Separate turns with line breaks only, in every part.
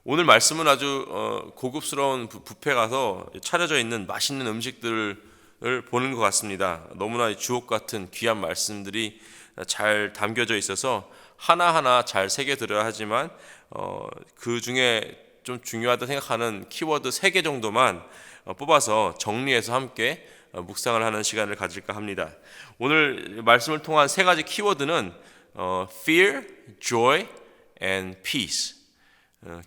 오늘 말씀은 아주 고급스러운 뷔페 가서 차려져 있는 맛있는 음식들을 보는 것 같습니다. 너무나 주옥 같은 귀한 말씀들이 잘 담겨져 있어서 하나하나 잘 새겨들어야 하지만 그 중에 좀 중요하다 생각하는 키워드 3개 정도만 뽑아서 정리해서 함께 묵상을 하는 시간을 가질까 합니다. 오늘 말씀을 통한 3가지 키워드는 fear, joy, and peace.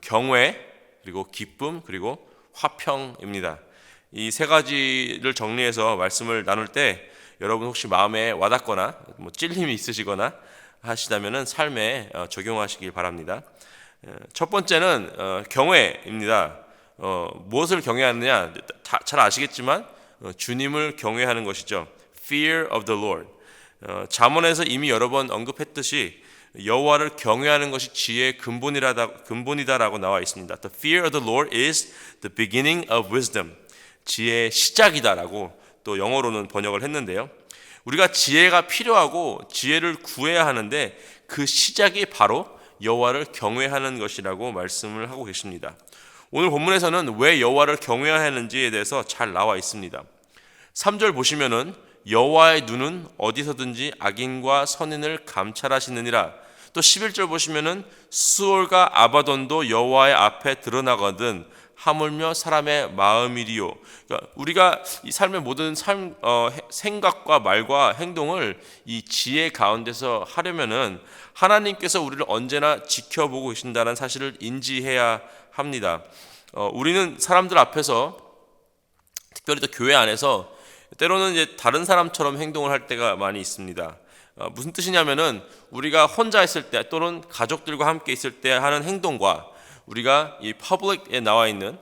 경외, 그리고 기쁨, 그리고 화평입니다. 이 3가지를 정리해서 말씀을 나눌 때 여러분 혹시 마음에 와닿거나 찔림이 있으시거나 하시다면 삶에 적용하시길 바랍니다. 첫 번째는 경외입니다. 무엇을 경외하느냐 잘 아시겠지만 주님을 경외하는 것이죠. Fear of the Lord. 잠언에서 이미 여러 번 언급했듯이 여호와를 경외하는 것이 지혜의 근본이다라고 나와 있습니다. The fear of the Lord is the beginning of wisdom. 지혜의 시작이다라고 또 영어로는 번역을 했는데요. 우리가 지혜가 필요하고 지혜를 구해야 하는데 그 시작이 바로 여호와를 경외하는 것이라고 말씀을 하고 계십니다. 오늘 본문에서는 왜 여호와를 경외해야 하는지에 대해서 잘 나와 있습니다. 3절 보시면은 여호와의 눈은 어디서든지 악인과 선인을 감찰하시느니라. 또 11절 보시면은 수올과 아바돈도 여호와의 앞에 드러나거든 하물며 사람의 마음이리요. 그러니까 우리가 이 삶의 모든 생각과 말과 행동을 이 지혜 가운데서 하려면은 하나님께서 우리를 언제나 지켜보고 계신다는 사실을 인지해야 합니다. 우리는 사람들 앞에서 특별히 또 교회 안에서 때로는 이제 다른 사람처럼 행동을 할 때가 많이 있습니다. 무슨 뜻이냐면은 우리가 혼자 있을 때 또는 가족들과 함께 있을 때 하는 행동과 우리가 이 퍼블릭에 나와 있는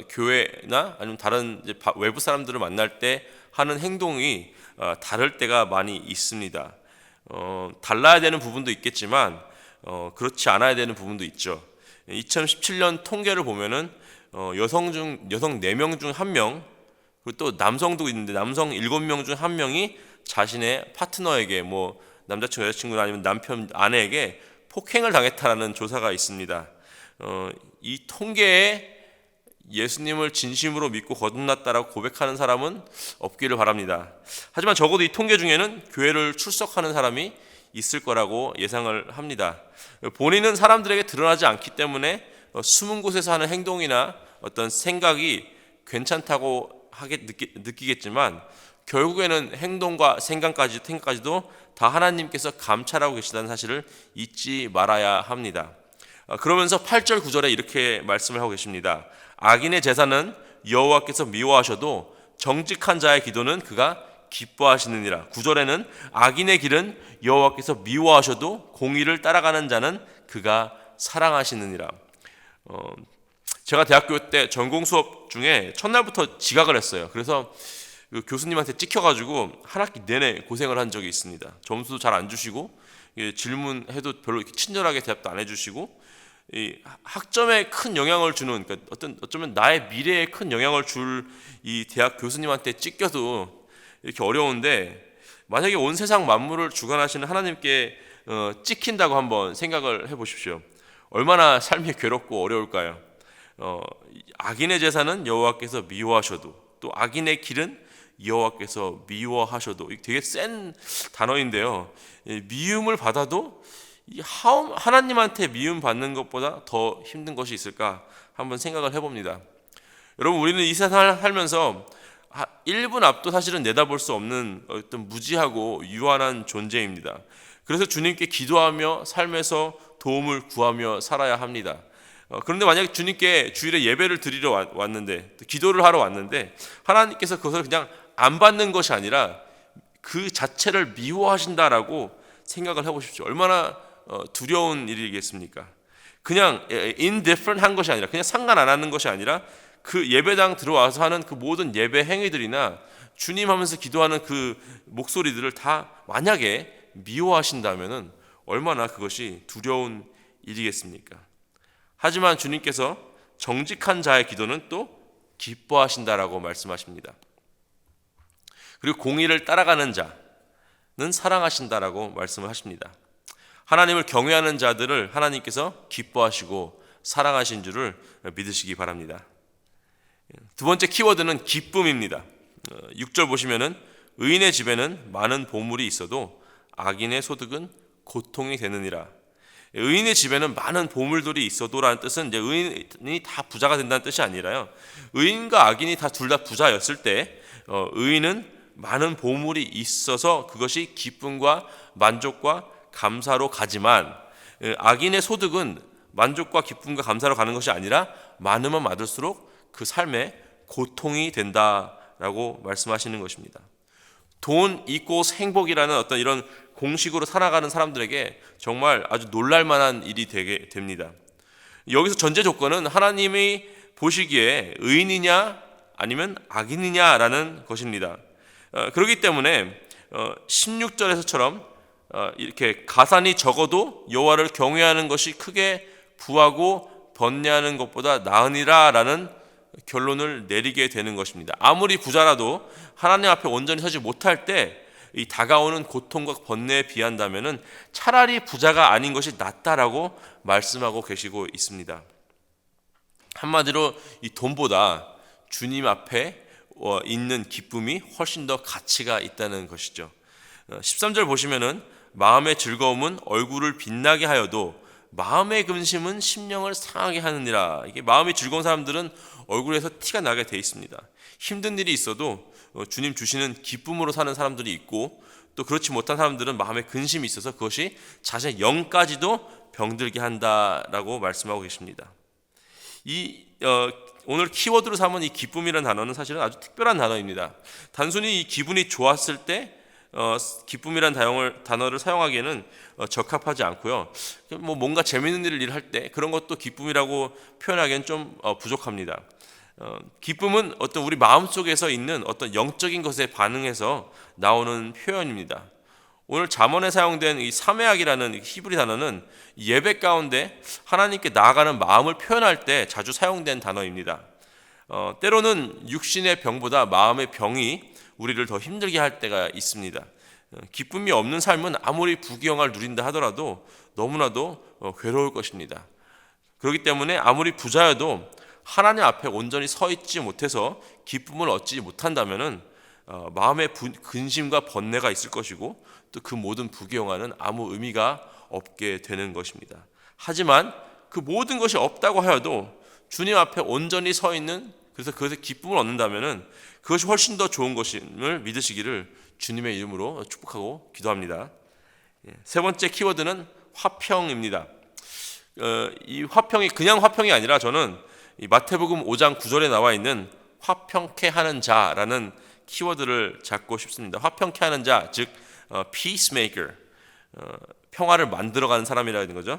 교회나 아니면 다른 이제 외부 사람들을 만날 때 하는 행동이 다를 때가 많이 있습니다. 달라야 되는 부분도 있겠지만 그렇지 않아야 되는 부분도 있죠. 2017년 통계를 보면은 여성 4명 중 1명, 그리고 또 남성도 있는데 남성 7명 중 1명이 자신의 파트너에게 남자친구, 여자친구나 아니면 남편, 아내에게 폭행을 당했다라는 조사가 있습니다. 이 통계에 예수님을 진심으로 믿고 거듭났다라고 고백하는 사람은 없기를 바랍니다. 하지만 적어도 이 통계 중에는 교회를 출석하는 사람이 있을 거라고 예상을 합니다. 본인은 사람들에게 드러나지 않기 때문에 숨은 곳에서 하는 행동이나 어떤 생각이 괜찮다고 느끼겠지만 결국에는 행동과 생각까지도 다 하나님께서 감찰하고 계시다는 사실을 잊지 말아야 합니다. 그러면서 8절 9절에 이렇게 말씀을 하고 계십니다. 악인의 제사는 여호와께서 미워하셔도 정직한 자의 기도는 그가 기뻐하시느니라. 9절에는 악인의 길은 여호와께서 미워하셔도 공의를 따라가는 자는 그가 사랑하시느니라. 제가 대학교 때 전공 수업 중에 첫날부터 지각을 했어요. 그래서 그 교수님한테 찍혀가지고 한 학기 내내 고생을 한 적이 있습니다. 점수도 잘 안 주시고 질문해도 별로 이렇게 친절하게 대답도 안 해주시고 이 학점에 큰 영향을 주는, 그러니까 어쩌면 나의 미래에 큰 영향을 줄 이 대학 교수님한테 찍혀도 이렇게 어려운데, 만약에 온 세상 만물을 주관하시는 하나님께 찍힌다고 한번 생각을 해보십시오. 얼마나 삶이 괴롭고 어려울까요? 악인의 제사는 여호와께서 미워하셔도, 또 악인의 길은 여호와께서 미워하셔도, 되게 센 단어인데요. 미움을 받아도 하나님한테 미움 받는 것보다 더 힘든 것이 있을까 한번 생각을 해봅니다. 여러분, 우리는 이 세상을 살면서 1분 앞도 사실은 내다볼 수 없는 어떤 무지하고 유한한 존재입니다. 그래서 주님께 기도하며 삶에서 도움을 구하며 살아야 합니다. 그런데 만약에 주님께 주일에 예배를 드리러 왔는데, 기도를 하러 왔는데 하나님께서 그것을 그냥 안 받는 것이 아니라 그 자체를 미워하신다라고 생각을 해보십시오. 얼마나 두려운 일이겠습니까? 그냥 indifferent 한 것이 아니라, 그냥 상관 안 하는 것이 아니라 그 예배당 들어와서 하는 그 모든 예배 행위들이나 주님 하면서 기도하는 그 목소리들을 다 만약에 미워하신다면은 얼마나 그것이 두려운 일이겠습니까? 하지만 주님께서 정직한 자의 기도는 또 기뻐하신다라고 말씀하십니다. 그리고 공의를 따라가는 자는 사랑하신다라고 말씀을 하십니다. 하나님을 경외하는 자들을 하나님께서 기뻐하시고 사랑하신 줄을 믿으시기 바랍니다. 두 번째 키워드는 기쁨입니다. 6절 보시면은 의인의 집에는 많은 보물이 있어도 악인의 소득은 고통이 되느니라. 의인의 집에는 많은 보물들이 있어도라는 뜻은 이제 의인이 다 부자가 된다는 뜻이 아니라요. 의인과 악인이 다 둘 다 부자였을 때 의인은 많은 보물이 있어서 그것이 기쁨과 만족과 감사로 가지만 악인의 소득은 만족과 기쁨과 감사로 가는 것이 아니라 많으면 많을수록 그 삶에 고통이 된다라고 말씀하시는 것입니다. 돈 이꼬스 행복이라는 어떤 이런 공식으로 살아가는 사람들에게 정말 아주 놀랄만한 일이 되게 됩니다. 여기서 전제 조건은 하나님이 보시기에 의인이냐 아니면 악인이냐라는 것입니다. 그렇기 때문에 16절에서처럼 이렇게 가산이 적어도 여호와를 경외하는 것이 크게 부하고 번뇌하는 것보다 나으니라라는 결론을 내리게 되는 것입니다. 아무리 부자라도 하나님 앞에 온전히 서지 못할 때 이 다가오는 고통과 번뇌에 비한다면은 차라리 부자가 아닌 것이 낫다라고 말씀하고 계시고 있습니다. 한마디로 이 돈보다 주님 앞에 있는 기쁨이 훨씬 더 가치가 있다는 것이죠. 13절 보시면은 마음의 즐거움은 얼굴을 빛나게 하여도 마음의 근심은 심령을 상하게 하느니라. 이게 마음이 즐거운 사람들은 얼굴에서 티가 나게 돼 있습니다. 힘든 일이 있어도 주님 주시는 기쁨으로 사는 사람들이 있고, 또 그렇지 못한 사람들은 마음에 근심이 있어서 그것이 자신의 영까지도 병들게 한다라고 말씀하고 계십니다. 오늘 키워드로 삼은 이 기쁨이라는 단어는 사실은 아주 특별한 단어입니다. 단순히 이 기분이 좋았을 때 기쁨이라는 단어를 사용하기에는 적합하지 않고요. 뭔가 재미있는 일을 할 때 그런 것도 기쁨이라고 표현하기엔 좀 부족합니다. 기쁨은 어떤 우리 마음속에서 있는 어떤 영적인 것에 반응해서 나오는 표현입니다. 오늘 잠언에 사용된 이 사매악이라는 히브리 단어는 예배 가운데 하나님께 나아가는 마음을 표현할 때 자주 사용된 단어입니다. 때로는 육신의 병보다 마음의 병이 우리를 더 힘들게 할 때가 있습니다. 기쁨이 없는 삶은 아무리 부귀영화를 누린다 하더라도 너무나도 괴로울 것입니다. 그렇기 때문에 아무리 부자여도 하나님 앞에 온전히 서 있지 못해서 기쁨을 얻지 못한다면은 마음의 근심과 번뇌가 있을 것이고, 또 그 모든 부귀영화는 아무 의미가 없게 되는 것입니다. 하지만 그 모든 것이 없다고 하여도 주님 앞에 온전히 서 있는, 그래서 그것에 기쁨을 얻는다면은 그것이 훨씬 더 좋은 것임을 믿으시기를 주님의 이름으로 축복하고 기도합니다. 세 번째 키워드는 화평입니다. 이 화평이 그냥 화평이 아니라 저는 이 마태복음 5장 9절에 나와 있는 화평케 하는 자라는 키워드를 잡고 싶습니다. 화평케 하는 자, 즉 peacemaker, 평화를 만들어가는 사람이라는 거죠.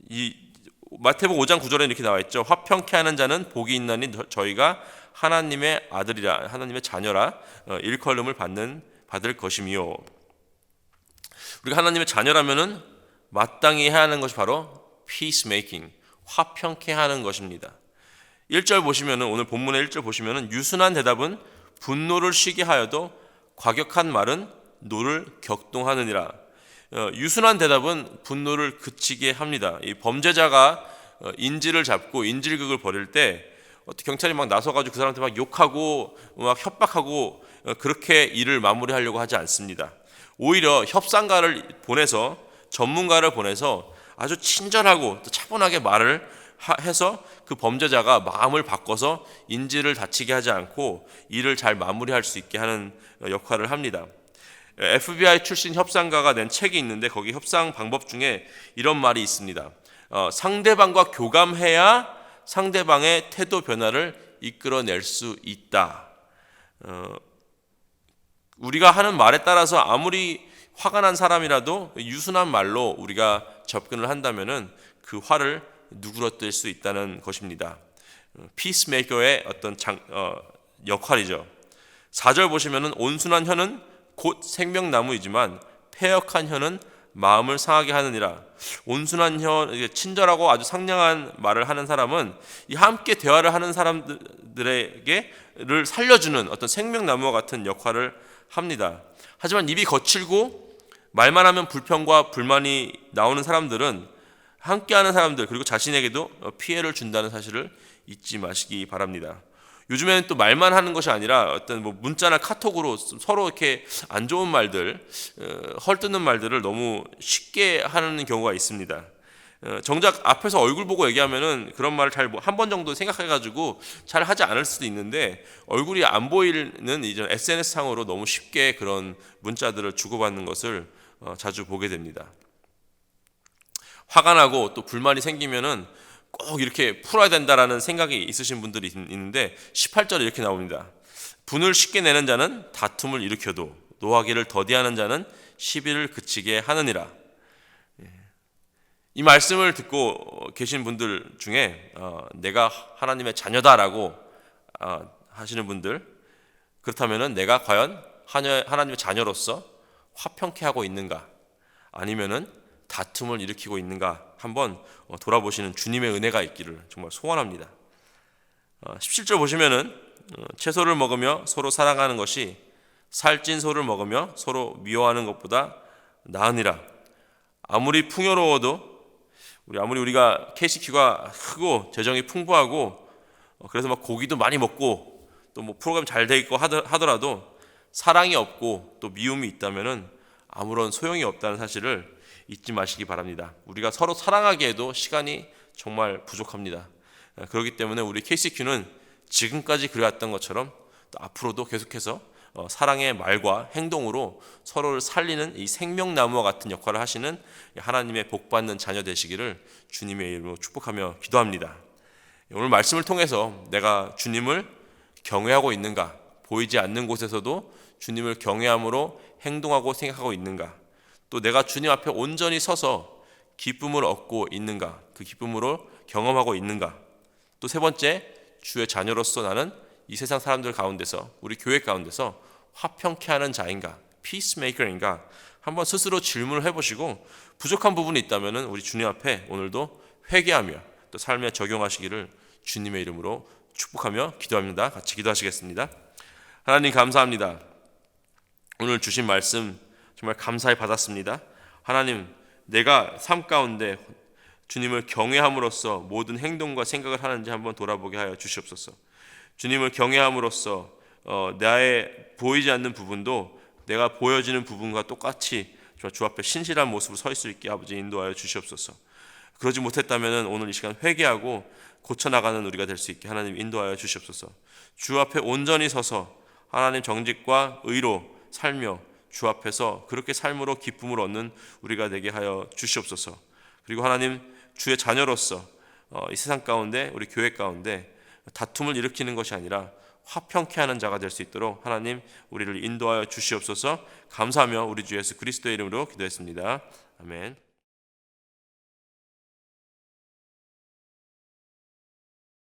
이 마태복음 5장 9절에 이렇게 나와 있죠. 화평케 하는 자는 복이 있나니 저희가 하나님의 아들이라, 하나님의 자녀라, 일컬음을 받을 것이미요. 우리가 하나님의 자녀라면은 마땅히 해야 하는 것이 바로 peacemaking, 화평케 하는 것입니다. 1절 보시면은, 오늘 본문의 1절 보시면은 유순한 대답은 분노를 쉬게 하여도 과격한 말은 노를 격동하느니라. 유순한 대답은 분노를 그치게 합니다. 이 범죄자가 인질을 잡고 인질극을 벌일 때 경찰이 막 나서가지고 그 사람한테 막 욕하고 막 협박하고 그렇게 일을 마무리하려고 하지 않습니다. 오히려 협상가를 보내서, 전문가를 보내서 아주 친절하고 또 차분하게 말을 해서 그 범죄자가 마음을 바꿔서 인질을 다치게 하지 않고 일을 잘 마무리할 수 있게 하는 역할을 합니다. FBI 출신 협상가가 낸 책이 있는데 거기 협상 방법 중에 이런 말이 있습니다. 상대방과 교감해야 상대방의 태도 변화를 이끌어낼 수 있다. 우리가 하는 말에 따라서 아무리 화가 난 사람이라도 유순한 말로 우리가 접근을 한다면은 그 화를 누그러뜨릴 수 있다는 것입니다. 피스메이커의 어떤 역할이죠. 4절 보시면은 온순한 혀는 곧 생명나무이지만 패역한 혀는 마음을 상하게 하느니라. 온순한 혀, 친절하고 아주 상냥한 말을 하는 사람은 이 함께 대화를 하는 사람들에게를 살려주는 어떤 생명나무와 같은 역할을 합니다. 하지만 입이 거칠고 말만 하면 불평과 불만이 나오는 사람들은 함께하는 사람들 그리고 자신에게도 피해를 준다는 사실을 잊지 마시기 바랍니다. 요즘에는 또 말만 하는 것이 아니라 어떤 뭐 문자나 카톡으로 서로 이렇게 안 좋은 말들, 헐뜯는 말들을 너무 쉽게 하는 경우가 있습니다. 정작 앞에서 얼굴 보고 얘기하면은 그런 말을 잘 한 번 정도 생각해가지고 잘 하지 않을 수도 있는데, 얼굴이 안 보이는 이제 SNS 상으로 너무 쉽게 그런 문자들을 주고받는 것을 자주 보게 됩니다. 화가 나고 또 불만이 생기면은 꼭 이렇게 풀어야 된다라는 생각이 있으신 분들이 있는데 18절에 이렇게 나옵니다. 분을 쉽게 내는 자는 다툼을 일으켜도 노하기를 더디하는 자는 시비를 그치게 하느니라. 이 말씀을 듣고 계신 분들 중에 내가 하나님의 자녀다라고 하시는 분들, 그렇다면 내가 과연 하나님의 자녀로서 화평케 하고 있는가, 아니면은 다툼을 일으키고 있는가 한번 돌아보시는 주님의 은혜가 있기를 정말 소원합니다. 17절 보시면은 채소를 먹으며 서로 사랑하는 것이 살찐 소를 먹으며 서로 미워하는 것보다 나으니라. 아무리 풍요로워도 아무리 우리가 KCQ가 크고 재정이 풍부하고 그래서 막 고기도 많이 먹고 또 뭐 프로그램 잘 돼 있고 하더라도 사랑이 없고 또 미움이 있다면은 아무런 소용이 없다는 사실을 잊지 마시기 바랍니다. 우리가 서로 사랑하기에도 시간이 정말 부족합니다. 그렇기 때문에 우리 KCQ는 지금까지 그래왔던 것처럼 또 앞으로도 계속해서 사랑의 말과 행동으로 서로를 살리는 이 생명나무와 같은 역할을 하시는 하나님의 복받는 자녀 되시기를 주님의 이름으로 축복하며 기도합니다. 오늘 말씀을 통해서 내가 주님을 경외하고 있는가, 보이지 않는 곳에서도 주님을 경외함으로 행동하고 생각하고 있는가, 또 내가 주님 앞에 온전히 서서 기쁨을 얻고 있는가, 그 기쁨으로 경험하고 있는가, 또 세 번째, 주의 자녀로서 나는 이 세상 사람들 가운데서, 우리 교회 가운데서 화평케 하는 자인가, 피스메이커인가 한번 스스로 질문을 해보시고 부족한 부분이 있다면 우리 주님 앞에 오늘도 회개하며 또 삶에 적용하시기를 주님의 이름으로 축복하며 기도합니다. 같이 기도하시겠습니다. 하나님 감사합니다. 오늘 주신 말씀 정말 감사히 받았습니다. 하나님, 내가 삶 가운데 주님을 경외함으로써 모든 행동과 생각을 하는지 한번 돌아보게 하여 주시옵소서. 주님을 경외함으로써 나의 보이지 않는 부분도 내가 보여지는 부분과 똑같이 주 앞에 신실한 모습으로 서 있을 수 있게 아버지 인도하여 주시옵소서. 그러지 못했다면 오늘 이 시간 회개하고 고쳐나가는 우리가 될 수 있게 하나님 인도하여 주시옵소서. 주 앞에 온전히 서서 하나님 정직과 의로 살며 주 앞에서 그렇게 삶으로 기쁨을 얻는 우리가 되게 하여 주시옵소서. 그리고 하나님, 주의 자녀로서 이 세상 가운데, 우리 교회 가운데 다툼을 일으키는 것이 아니라 화평케 하는 자가 될 수 있도록 하나님 우리를 인도하여 주시옵소서. 감사하며 우리 주 예수 그리스도의 이름으로 기도했습니다. 아멘.